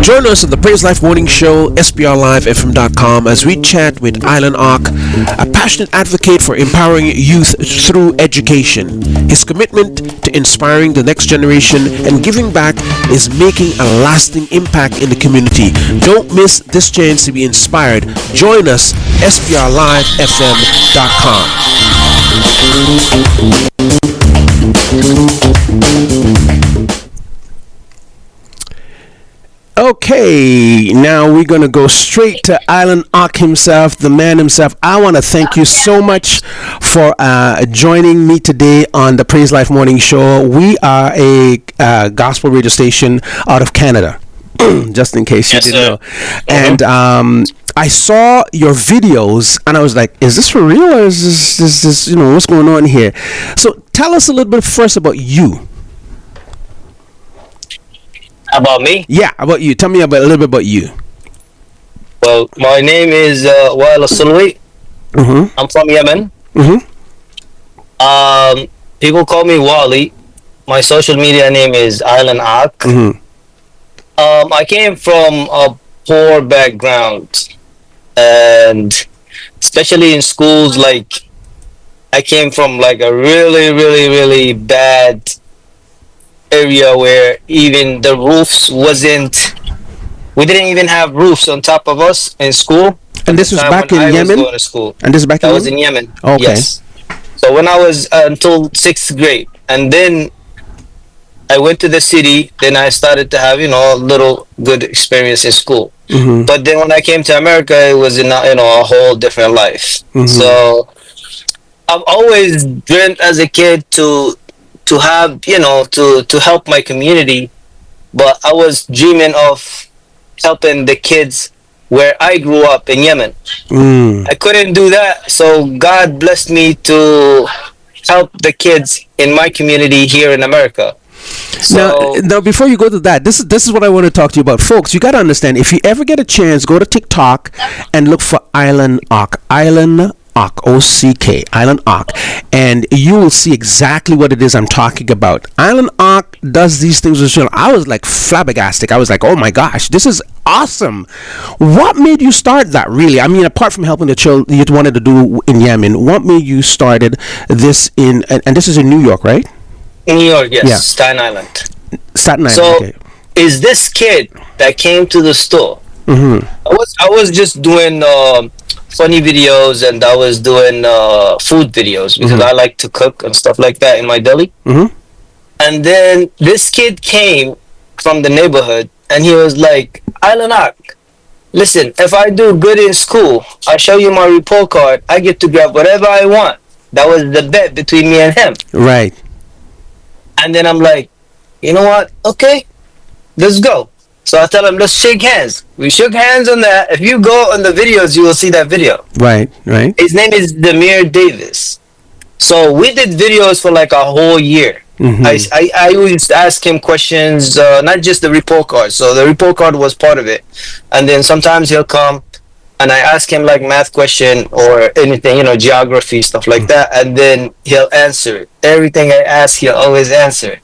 Join us on the Praise Life Morning Show, SBRLiveFM.com, as we chat with Island Ock, a passionate advocate for empowering youth through education. His commitment to inspiring the next generation and giving back is making a lasting impact in the community. Don't miss this chance to be inspired. Join us, SBRLiveFM.com. Okay, now we're going to go straight to Island Ock himself, the man himself. I want to thank you so much for joining me today on the Praise Life Morning Show. We are a gospel radio station out of Canada, just in case you didn't know. And I saw your videos and I was like, is this for real, or is this what's going on here? So tell us a little bit first about you. About me? Yeah, about you. Tell me a little bit about you. Well, my name is Wael Sulwi. I'm from Yemen. People call me Wally. My social media name is Island Ock. I came from a poor background, and especially in schools, like I came from like a really, really, really bad area where even the roofs we didn't even have roofs on top of us in school. And this was back in Yemen? Going to school. And this is back in Yemen? I was in Yemen. Okay. Yes. So when I was until 6th grade, and then I went to the city, then I started to have, a little good experience in school. But then when I came to America, it was in a whole different life. So I've always dreamt as a kid to have, to help my community, but I was dreaming of helping the kids where I grew up in Yemen. I couldn't do that, so God blessed me to help the kids in my community here in America. So, now, before you go to that, this is what I want to talk to you about, folks. You got to understand, if you ever get a chance, go to TikTok and look for Island Ock. Island Ock, O-C-K, Island Ock, and you will see exactly what it is I'm talking about. Island Ock does these things with children. I was like flabbergasted. I was like, oh my gosh, this is awesome. What made you start that, really? I mean, apart from helping the children you wanted to do in Yemen, what made you started this and this is in New York, right? In New York, yes. Yeah. Staten Island. Staten Island, so, okay. Is this kid that came to the store, I was just doing funny videos, and I was doing food videos because I like to cook and stuff like that in my deli. And then this kid came from the neighborhood, and he was like, Island Ock, listen, if I do good in school, I show you my report card, I get to grab whatever I want. That was the bet between me and him. Right. And then I'm like, you know what? Okay, let's go. So I tell him, let's shake hands. We shook hands on that. If you go on the videos, you will see that video. Right. His name is Demir Davis. So we did videos for like a whole year. I always ask him questions, not just the report card. So the report card was part of it. And then sometimes he'll come and I ask him like math question or anything, geography, stuff like that. And then he'll answer it. Everything I ask, he'll always answer it.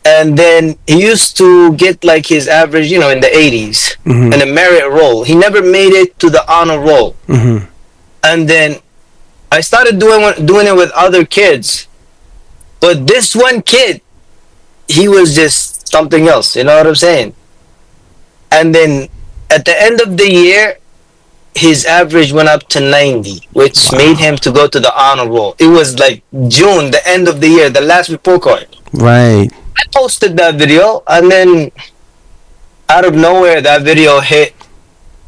And then he used to get like his average, in the 80s in a merit roll. He never made it to the honor roll. And then I started doing it with other kids. But this one kid, he was just something else. You know what I'm saying? And then at the end of the year, his average went up to 90, which made him to go to the honor roll. It was like June, the end of the year, the last report card. Right. I posted that video, and then out of nowhere, that video hit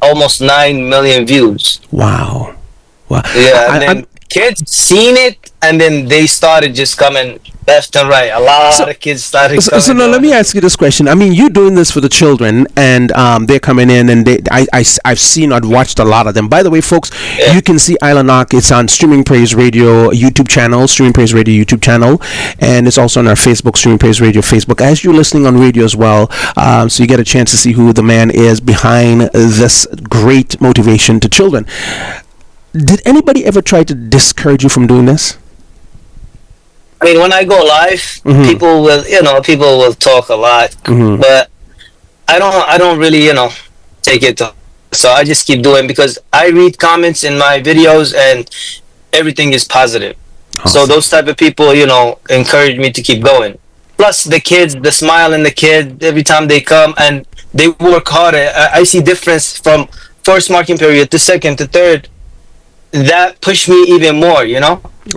almost 9 million views. Wow. Yeah, and then kids seen it, and then they started just coming left and right. A lot of kids started coming. So now let me ask you this question. I mean, you're doing this for the children, and they're coming in, and I've watched a lot of them. By the way, folks, you can see Island Ock. It's on Streaming Praise Radio YouTube channel, Streaming Praise Radio YouTube channel, and it's also on our Facebook, Streaming Praise Radio Facebook, as you're listening on radio as well. So you get a chance to see who the man is behind this great motivation to children. Did anybody ever try to discourage you from doing this? I mean, when I go live, people will talk a lot, but I don't really, take it to, so I just keep doing, because I read comments in my videos and everything is positive. So Awesome. those type of people, encourage me to keep going. Plus the kids, the smile in the kid every time they come, and they work hard. I see difference from first marking period to second to third. That pushed me even more.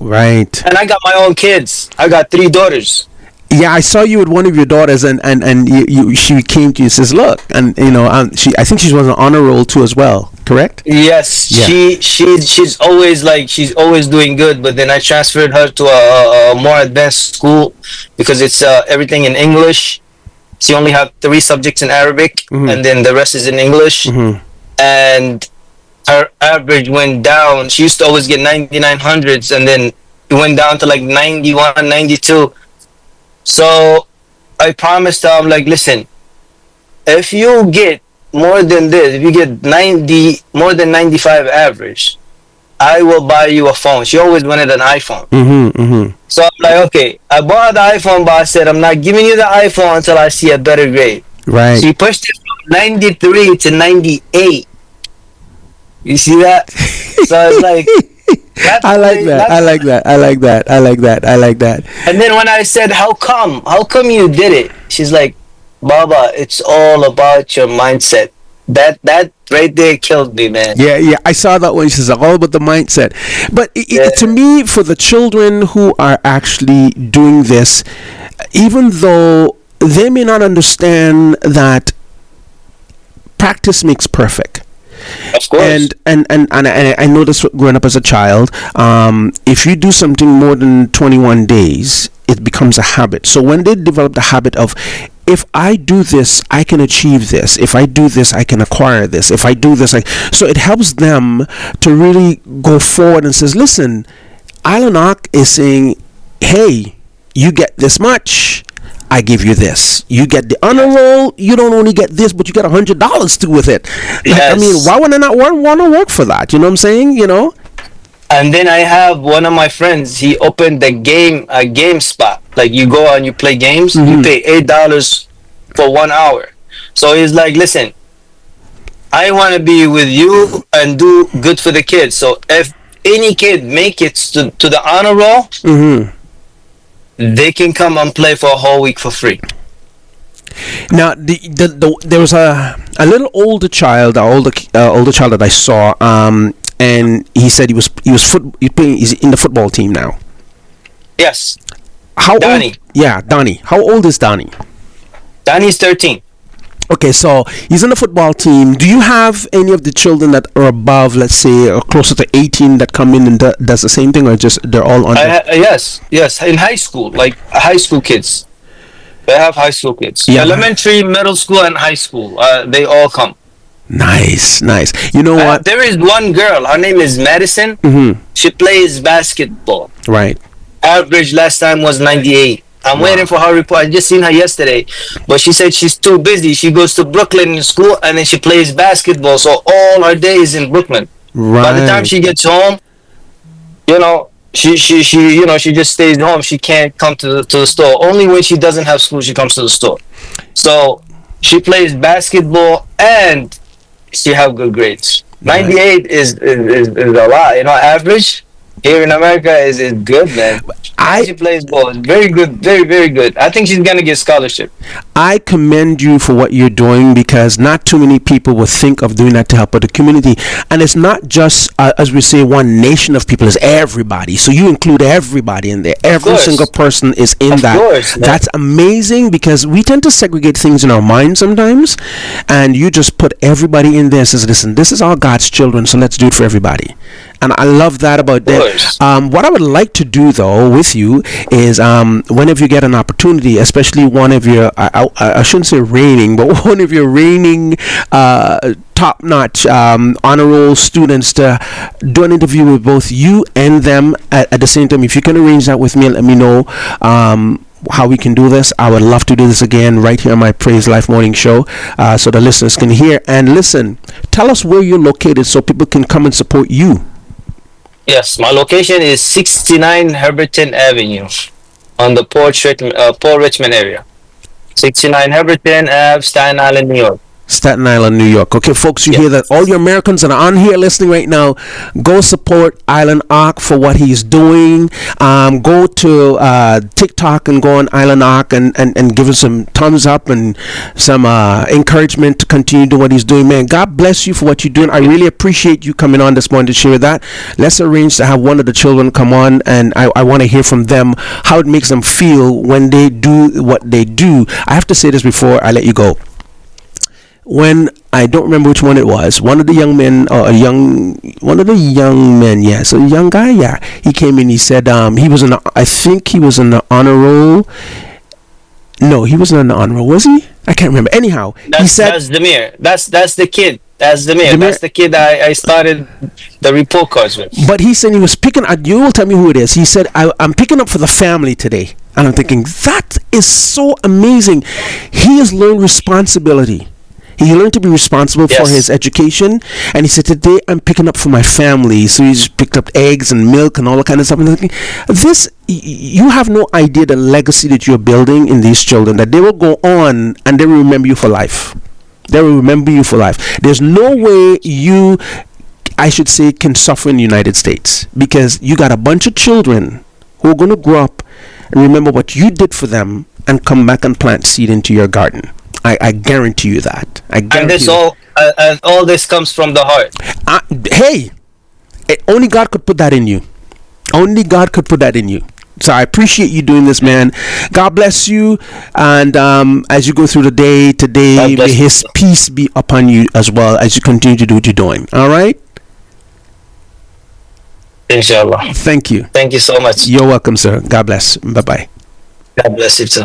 Right. And I got my own kids. I got three daughters. Yeah, I saw you with one of your daughters, and she came to you and says, "Look," and I think she was on honor roll too as well. Correct? Yes, Yeah. she's always doing good. But then I transferred her to a more advanced school, because it's everything in English. She only have three subjects in Arabic, Mm-hmm. and then the rest is in English. Mm-hmm. And her average went down. She used to always get 9900s, and then it went down to like 91, 92. So I promised her, I'm like, listen, if you get more than this, if you get 90, more than 95 average, I will buy you a phone. She always wanted an iPhone. Mm-hmm. Mm-hmm. So I'm like, okay, I bought the iPhone, but I said, I'm not giving you the iPhone until I see a better grade. Right. She pushed it from 93 to 98. You see that? So it's like, that's I the like way, that. I that's, like that. I like that. I like that. I like that. and then when I said, how come? How come you did it? She's like, Baba, it's all about your mindset. That right there killed me, man. Yeah, yeah, I saw that one. She says all about the mindset. But Yeah, to me, for the children who are actually doing this, even though they may not understand that practice makes perfect. of course. And I know this growing up as a child. If you do something more than 21 days, it becomes a habit. So when they develop the habit of, if I do this, I can achieve this. If I do this, I can acquire this. If I do this, so it helps them to really go forward and says, listen, Alanak is saying, hey, you get this much, I give you this. You get the honor roll. You don't only get this, but you get $100 too with it. Like, I mean, Yes. why would I not want to work for that? You know what I'm saying? And then I have one of my friends. He opened a game spot. Like, you go and you play games. You Mm-hmm. pay $8 for 1 hour. So he's like, listen, I want to be with you and do good for the kids. So if any kid make it to the honor roll, Mm-hmm. they can come and play for a whole week for free. Now, there was a little older child, older child that I saw, and he said he's in the football team now. Yes, How Donnie. old? Yeah, Donnie. How old is Donnie? Donnie's 13. Okay, so he's in the football team. Do you have any of the children that are above, let's say, or closer to 18 that come in and does the same thing, or just they're all under? Yes, in high school, like high school kids. They have high school kids. Yeah. Elementary, middle school, and high school. They all come. Nice, nice. You know what? There is one girl. Her name is Madison. Mm-hmm. She plays basketball. Right. Average last time was 98. I'm waiting for her report. I just seen her yesterday, but she said she's too busy. She goes to Brooklyn in school, and then she plays basketball. So all her day is in Brooklyn. By the time Right. she gets home, she just stays home. She can't come to the store. Only when she doesn't have school, she comes to the store. So she plays basketball and she have good grades. Nice. 98 is a lot. Average here in America is good, man. She plays ball. It's very good, very, very good. I think she's gonna get scholarship. I commend you for what you're doing, because not too many people will think of doing that to help out the community. And it's not just, as we say, one nation of people. It's everybody. So you include everybody in there. Every course. single person is in Of that. course, man. That's amazing, because we tend to segregate things in our mind sometimes. And you just put everybody in there and says, listen, this is all God's children, so let's do it for everybody. And I love that about course. that. What I would like to do, though, with you is whenever you get an opportunity, especially one of your, I shouldn't say reigning, but one of your reigning top-notch honor roll students, to do an interview with both you and them at the same time. If you can arrange that with me, let me know how we can do this. I would love to do this again right here on my Praise Life Morning Show, so the listeners can hear and listen. Tell us where you're located so people can come and support you. Yes, my location is 69 Herberton Avenue on the Port Richmond area. 69 Heberton Ave, Staten Island, New York. Staten Island, New York. Okay, folks, you hear that? All you Americans that are on here listening right now, go support Island Ock for what he's doing. Go to TikTok and go on Island Ock and give him some thumbs up and some encouragement to continue doing what he's doing. Man, God bless you for what you're doing. I really appreciate you coming on this morning to share that. Let's arrange to have one of the children come on, and I want to hear from them how it makes them feel when they do what they do. I have to say this before I let you go. When I don't remember which one it was, one of the young men, yes, a young guy, yeah, he came in. He said he was I think he was in the honor roll. No, he wasn't on the honor roll, was he? I can't remember. Anyhow, he said that's Demir. That's the kid. That's Demir. That's the kid I started the report cards with. But he said he was picking. You will tell me who it is. He said I'm picking up for the family today, and I'm thinking that is so amazing. He has learned responsibility. He learned to be responsible for his education, and he said, today I'm picking up for my family. So he's picked up eggs and milk and all that kind of stuff. And thinking, you have no idea the legacy that you're building in these children, that they will go on and they will remember you for life. They will remember you for life. There's no way you, I should say, can suffer in the United States, because you got a bunch of children who are going to grow up and remember what you did for them and come back and plant seed into your garden. I guarantee you that. And this all this comes from the heart. Hey, only God could put that in you. Only God could put that in you. So I appreciate you doing this, man. God bless you. And as you go through the day today, may His peace be upon you as well as you continue to do what you're doing. All right? Inshallah. Thank you. Thank you so much. You're welcome, sir. God bless. Bye-bye. God bless you too.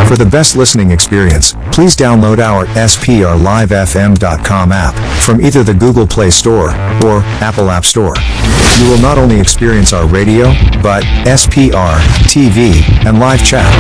For the best listening experience, please download our sprlivefm.com app from either the Google Play Store or Apple App Store. You will not only experience our radio, but SPR, TV, and live chat.